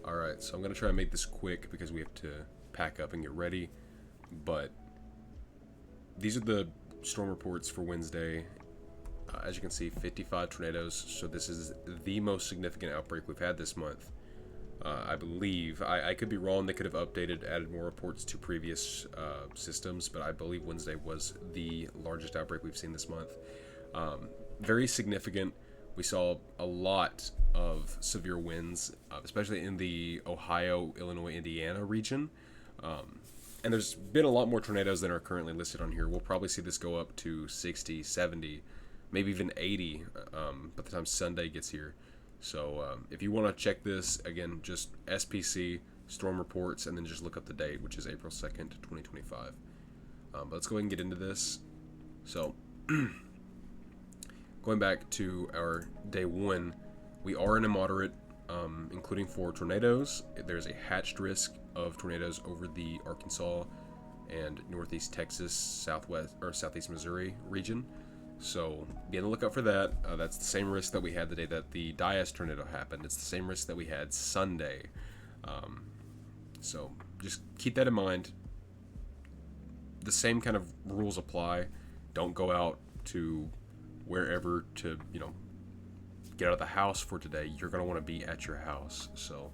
Alright, so I'm going to try to make this quick because we have to pack up and get ready. But these are the storm reports for Wednesday. As you can see, 55 tornadoes. So this is the most significant outbreak we've had this month. I believe. I could be wrong. They could have added more reports to previous systems, but I believe Wednesday was the largest outbreak we've seen this month. Very significant. We saw a lot of severe winds, especially in the Ohio, Illinois, Indiana region. And there's been a lot more tornadoes than are currently listed on here. We'll probably see this go up to 60, 70, maybe even 80 by the time Sunday gets here. So if you want to check this, again, just SPC, storm reports, and then just look up the date, which is April 2nd, 2025. But let's go ahead and get into this. So going back to our day one, we are in a moderate, including 4 tornadoes. There's a hatched risk of tornadoes over the Arkansas and northeast Texas, southwest or southeast Missouri region. So be on the lookout for that. That's the same risk that we had the day that the Diaz tornado happened. It's the same risk that we had Sunday. So just keep that in mind. The same kind of rules apply. Don't go out to wherever to, get out of the house for today. You're going to want to be at your house. So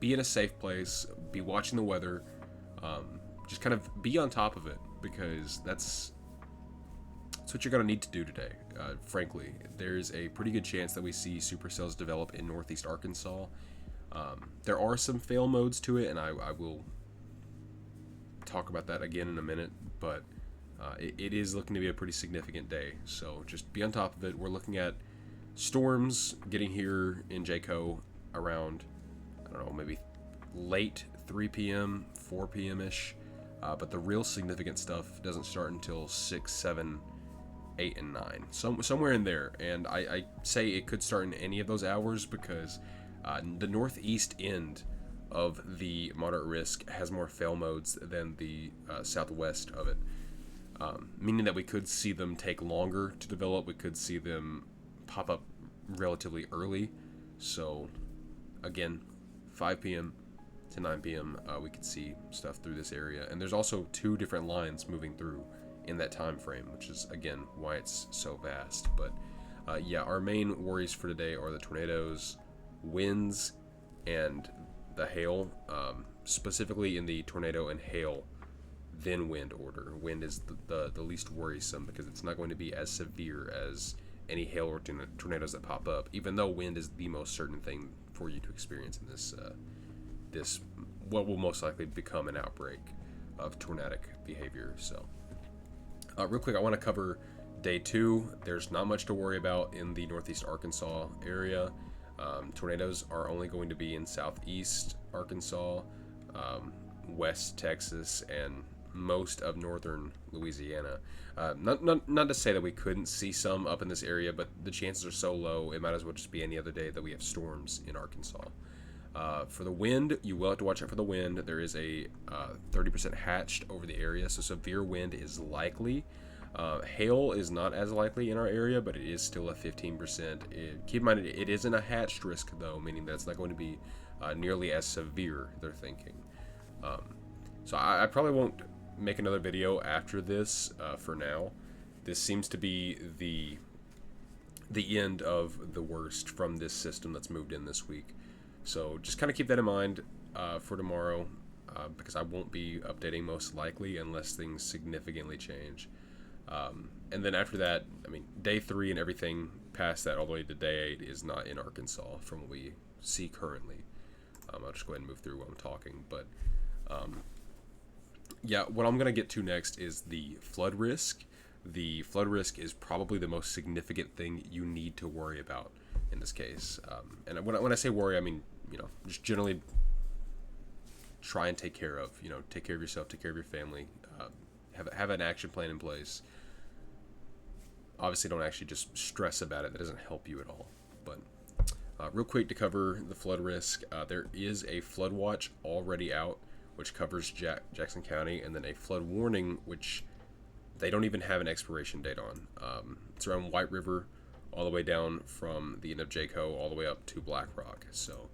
be in a safe place. Be watching the weather. Just kind of be on top of it, because that's what you're going to need to do today. Frankly, there's a pretty good chance that we see supercells develop in northeast Arkansas. There are some fail modes to it, and I will talk about that again in a minute, but it is looking to be a pretty significant day. So just be on top of it. We're looking at storms getting here in JCO around, I don't know, maybe late 3 p.m., 4 p.m.-ish. But the real significant stuff doesn't start until 6, 7, 8, and 9. Somewhere in there. And I say it could start in any of those hours because the northeast end of the moderate risk has more fail modes than the southwest of it. Meaning that we could see them take longer to develop. We could see them pop up relatively early. So, again, 5 p.m. to 9 p.m. We could see stuff through this area. And there's also 2 different lines moving through in that time frame, which is, again, why it's so vast. But, yeah, our main worries for today are the tornadoes, winds, and the hail, specifically in the tornado and hail, then wind order. Wind is the least worrisome because it's not going to be as severe as any hail or tornadoes that pop up, even though wind is the most certain thing for you to experience in this what will most likely become an outbreak of tornadic behavior. So real quick, I want to cover day 2. There's not much to worry about in the northeast Arkansas area. Tornadoes are only going to be in southeast Arkansas, west Texas, and most of northern Louisiana. Not to say that we couldn't see some up in this area, but the chances are so low, it might as well just be any other day that we have storms in Arkansas. For the wind, you will have to watch out for the wind. There is a 30% hatched over the area, so severe wind is likely. Hail is not as likely in our area, but it is still a 15%. Keep in mind, it isn't a hatched risk, though, meaning that it's not going to be nearly as severe, they're thinking. So I probably won't make another video after this for now. This seems to be the end of the worst from this system that's moved in this week. So just kind of keep that in mind for tomorrow, because I won't be updating most likely unless things significantly change. And then after that, I mean, day 3 and everything past that all the way to day 8 is not in Arkansas from what we see currently. I'll just go ahead and move through while I'm talking. But yeah, what I'm going to get to next is the flood risk. The flood risk is probably the most significant thing you need to worry about in this case. And when I say worry, I mean, just generally try and take care of yourself, take care of your family, have an action plan in place. Obviously, don't actually just stress about it. That doesn't help you at all. But real quick to cover the flood risk, there is a flood watch already out, which covers Jackson County, and then a flood warning, which they don't even have an expiration date on. It's around White River, all the way down from the end of Jayco all the way up to Black Rock. So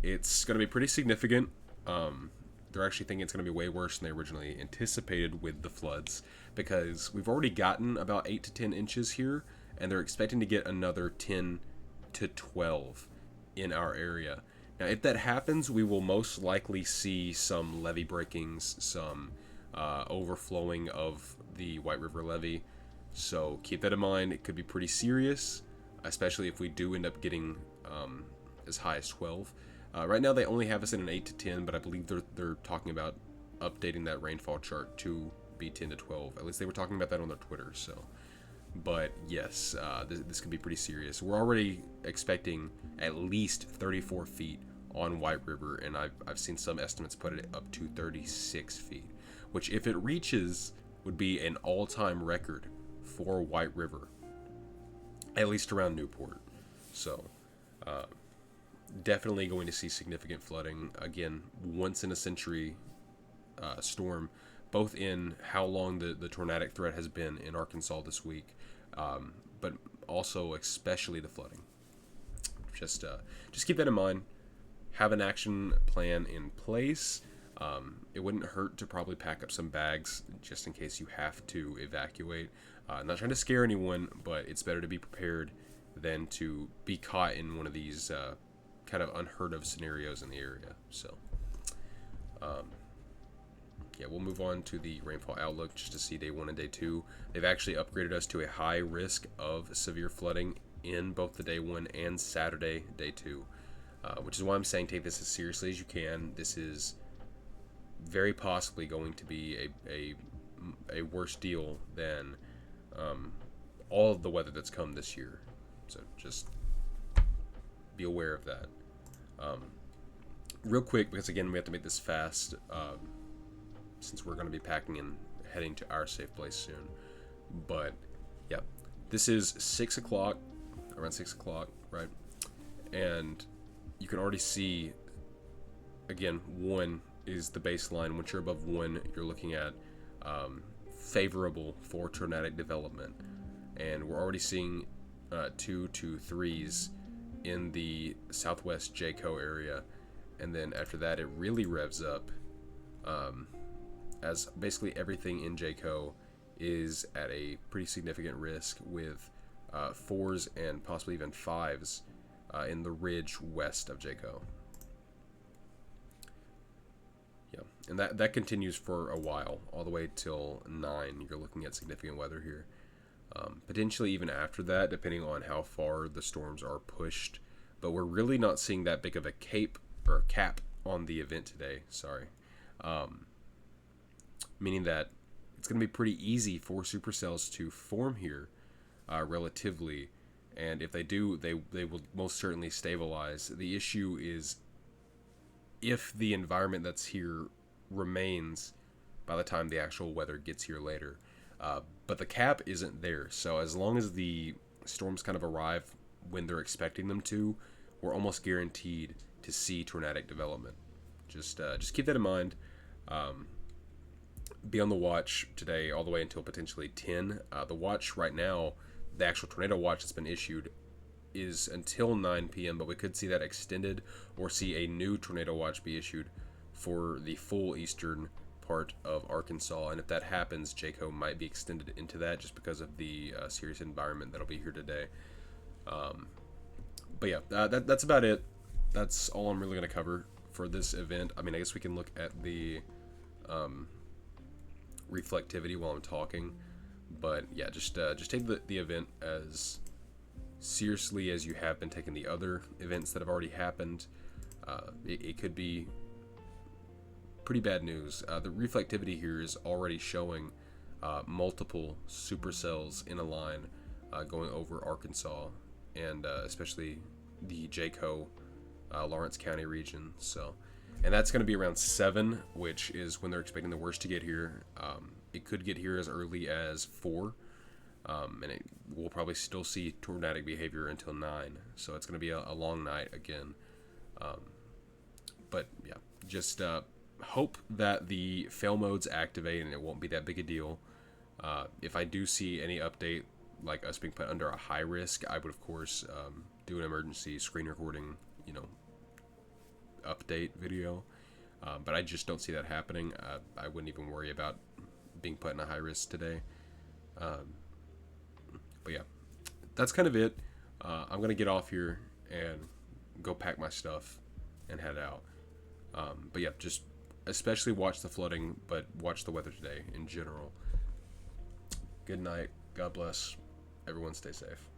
It's going to be pretty significant. They're actually thinking it's going to be way worse than they originally anticipated with the floods, because we've already gotten about 8 to 10 inches here, and they're expecting to get another 10 to 12 in our area. Now, if that happens, we will most likely see some levee breakings, some overflowing of the White River levee. So keep that in mind. It could be pretty serious, especially if we do end up getting as high as 12. Right now, they only have us in an 8 to 10, but I believe they're talking about updating that rainfall chart to be 10 to 12. At least they were talking about that on their Twitter. So, but yes, this could be pretty serious. We're already expecting at least 34 feet on White River, and I've seen some estimates put it up to 36 feet, which, if it reaches, would be an all-time record for White River, at least around Newport. So, definitely going to see significant flooding again, once in a century storm, both in how long the tornadic threat has been in Arkansas this week, but also especially the flooding. Just keep that in mind. Have an action plan in place. It wouldn't hurt to probably pack up some bags just in case you have to evacuate. I'm not trying to scare anyone, but it's better to be prepared than to be caught in one of these kind of unheard of scenarios in the area. So, yeah, we'll move on to the rainfall outlook just to see day 1 and day 2. They've actually upgraded us to a high risk of severe flooding in both the day 1 and Saturday, day 2, which is why I'm saying take this as seriously as you can. This is very possibly going to be a worse deal than all of the weather that's come this year. So just be aware of that. Real quick, because again, we have to make this fast, since we're going to be packing and heading to our safe place soon. But yeah, this is 6 o'clock, around 6 o'clock, right? And you can already see, again, 1 is the baseline. Once you're above 1, you're looking at favorable for tornadic development. And we're already seeing 2 to 3s in the southwest Jayco area. And then after that, it really revs up, as basically everything in Jayco is at a pretty significant risk, with 4s and possibly even 5s in the ridge west of Jayco. Yeah, and that continues for a while, all the way till 9. You're looking at significant weather here. Potentially even after that, depending on how far the storms are pushed. But we're really not seeing that big of a cap on the event today. Sorry. Meaning that it's going to be pretty easy for supercells to form here, relatively. And if they do, they will most certainly stabilize. The issue is if the environment that's here remains by the time the actual weather gets here later. But the cap isn't there. So as long as the storms kind of arrive when they're expecting them to, we're almost guaranteed to see tornadic development. Just keep that in mind. Be on the watch today all the way until potentially 10. The watch right now, the actual tornado watch that's been issued, is until 9 p.m., but we could see that extended or see a new tornado watch be issued for the full eastern part of Arkansas. And if that happens, Jayco might be extended into that just because of the serious environment that'll be here today. But yeah, that's about it. That's all I'm really going to cover for this event. I mean, I guess we can look at the reflectivity while I'm talking. But yeah, just take the event as seriously as you have been taking the other events that have already happened. It could be pretty bad news. The reflectivity here is already showing multiple supercells in a line going over Arkansas, and especially the Jayco, Lawrence County region. So, and that's going to be around 7, which is when they're expecting the worst to get here. It could get here as early as 4, and we'll probably still see tornadic behavior until 9. So it's going to be a long night again. But yeah, just hope that the fail modes activate and it won't be that big a deal. If I do see any update, like us being put under a high risk, I would of course do an emergency screen recording, update video. But I just don't see that happening. I wouldn't even worry about being put in a high risk today. But yeah, that's kind of it. I'm going to get off here and go pack my stuff and head out. But yeah, just especially watch the flooding, but watch the weather today in general. Good night. God bless. Everyone stay safe.